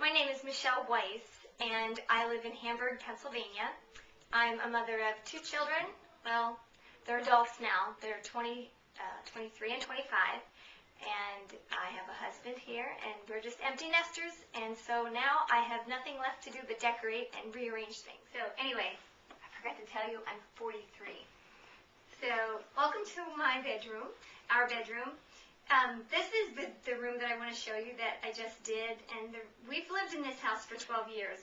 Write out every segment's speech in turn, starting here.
My name is Michelle Weiss, and I live in Hamburg, Pennsylvania. I'm a mother of two children. Well, they're adults now. They're 23 and 25. And I have a husband here, and we're just empty nesters. And so now I have nothing left to do but decorate and rearrange things. So anyway, I forgot to tell you, I'm 43. So welcome to my bedroom, our bedroom. This is the room that I want to show you that I just did, and we've lived in this house for 12 years,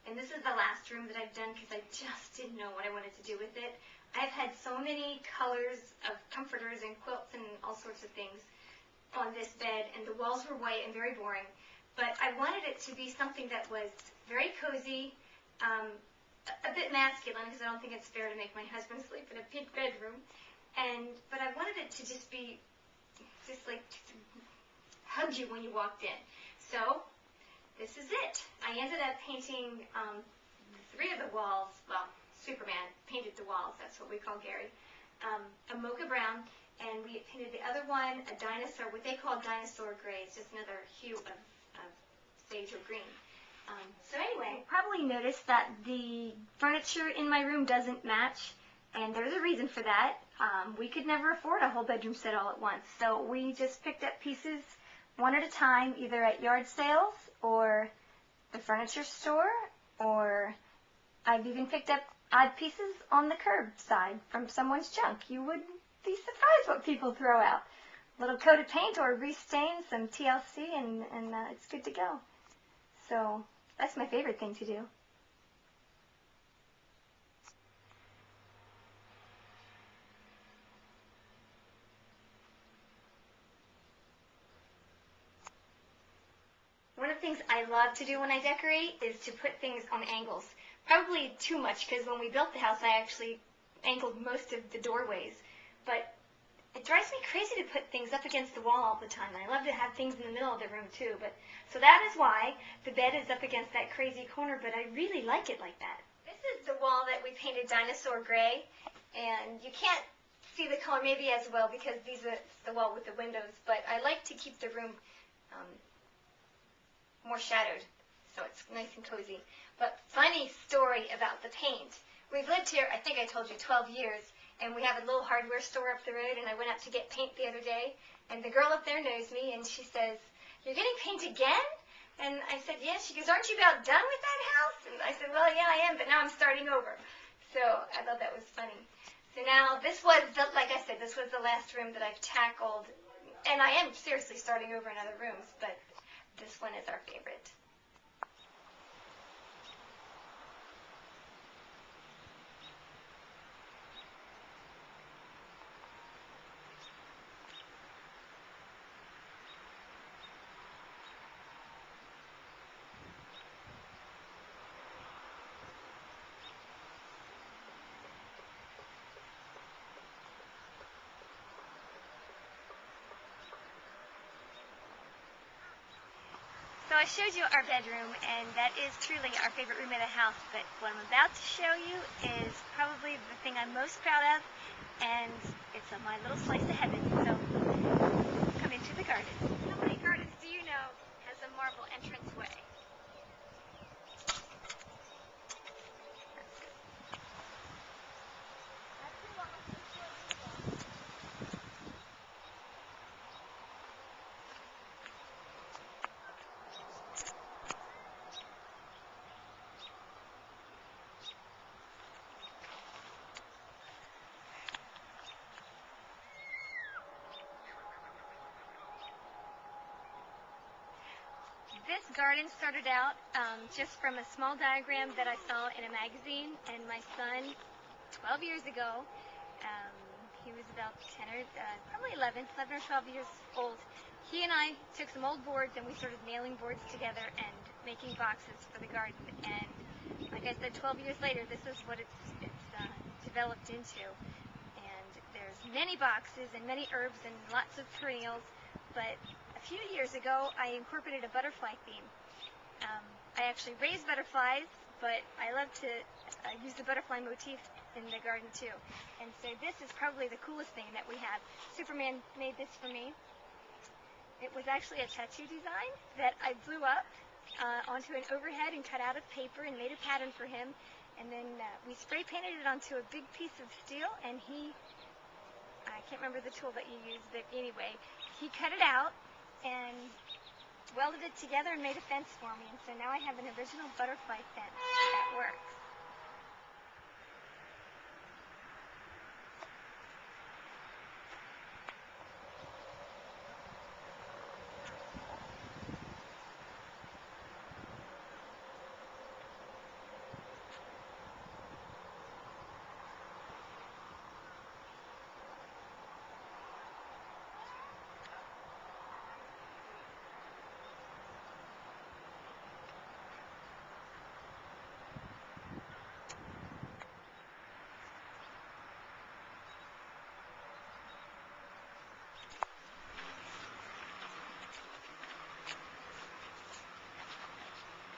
and this is the last room that I've done because I just didn't know what I wanted to do with it. I've had so many colors of comforters and quilts and all sorts of things on this bed, and the walls were white and very boring, but I wanted it to be something that was very cozy, a bit masculine, because I don't think it's fair to make my husband sleep in a pink bedroom, but I wanted it to just be like hug you when you walked in. So this is it. I ended up painting 3 of the walls. Well, Superman painted the walls. That's what we call Gary. A mocha brown, and we painted the other one a dinosaur, what they call dinosaur gray. It's just another hue of sage or green. So anyway, you probably noticed that the furniture in my room doesn't match, and there's a reason for that. We could never afford a whole bedroom set all at once, so we just picked up pieces one at a time, either at yard sales or the furniture store, or I've even picked up odd pieces on the curbside from someone's junk. You would be surprised what people throw out. A little coat of paint or grease stain, some TLC, and it's good to go. So that's my favorite thing to do. One of the things I love to do when I decorate is to put things on angles. Probably too much, because when we built the house, I actually angled most of the doorways. But it drives me crazy to put things up against the wall all the time. I love to have things in the middle of the room, too. So that is why the bed is up against that crazy corner, but I really like it like that. This is the wall that we painted dinosaur gray, and you can't see the color maybe as well because these are the wall with the windows, but I like to keep the room more shadowed, so it's nice and cozy. But funny story about the paint. We've lived here, I think I told you, 12 years, and we have a little hardware store up the road, and I went out to get paint the other day, and the girl up there knows me, and she says, "You're getting paint again?" And I said, "Yeah." She goes, "Aren't you about done with that house?" And I said, "Well, yeah, I am, but now I'm starting over." So I thought that was funny. So now this was, like I said, this was the last room that I've tackled, and I am seriously starting over in other rooms, but this one is our favorite. So I showed you our bedroom, and that is truly our favorite room in the house, but what I'm about to show you is probably the thing I'm most proud of, and it's my little slice of heaven. So come into the garden. How many gardens do you know has a marble entranceway? This garden started out just from a small diagram that I saw in a magazine, and my son, 12 years ago, he was about 10 or probably 11 or 12 years old. He and I took some old boards and we started nailing boards together and making boxes for the garden. And like I said, 12 years later, this is what it's developed into. And there's many boxes and many herbs and lots of perennials, but a few years ago, I incorporated a butterfly theme. I actually raise butterflies, but I love to use the butterfly motif in the garden too. And so this is probably the coolest thing that we have. Superman made this for me. It was actually a tattoo design that I blew up onto an overhead and cut out of paper and made a pattern for him. And then we spray painted it onto a big piece of steel, and I can't remember the tool that you used, but anyway, he cut it out and welded it together and made a fence for me. And so now I have an original butterfly fence that works.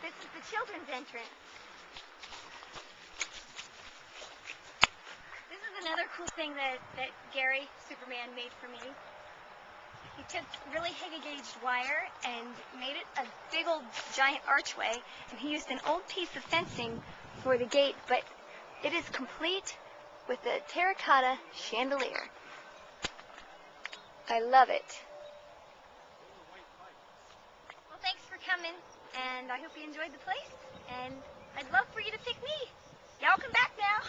This is the children's entrance. This is another cool thing that Gary, Superman, made for me. He took really heavy-gauged wire and made it a big old giant archway, and he used an old piece of fencing for the gate, but it is complete with a terracotta chandelier. I love it. Well, thanks for coming. And I hope you enjoyed the place, and I'd love for you to pick me. Y'all come back now.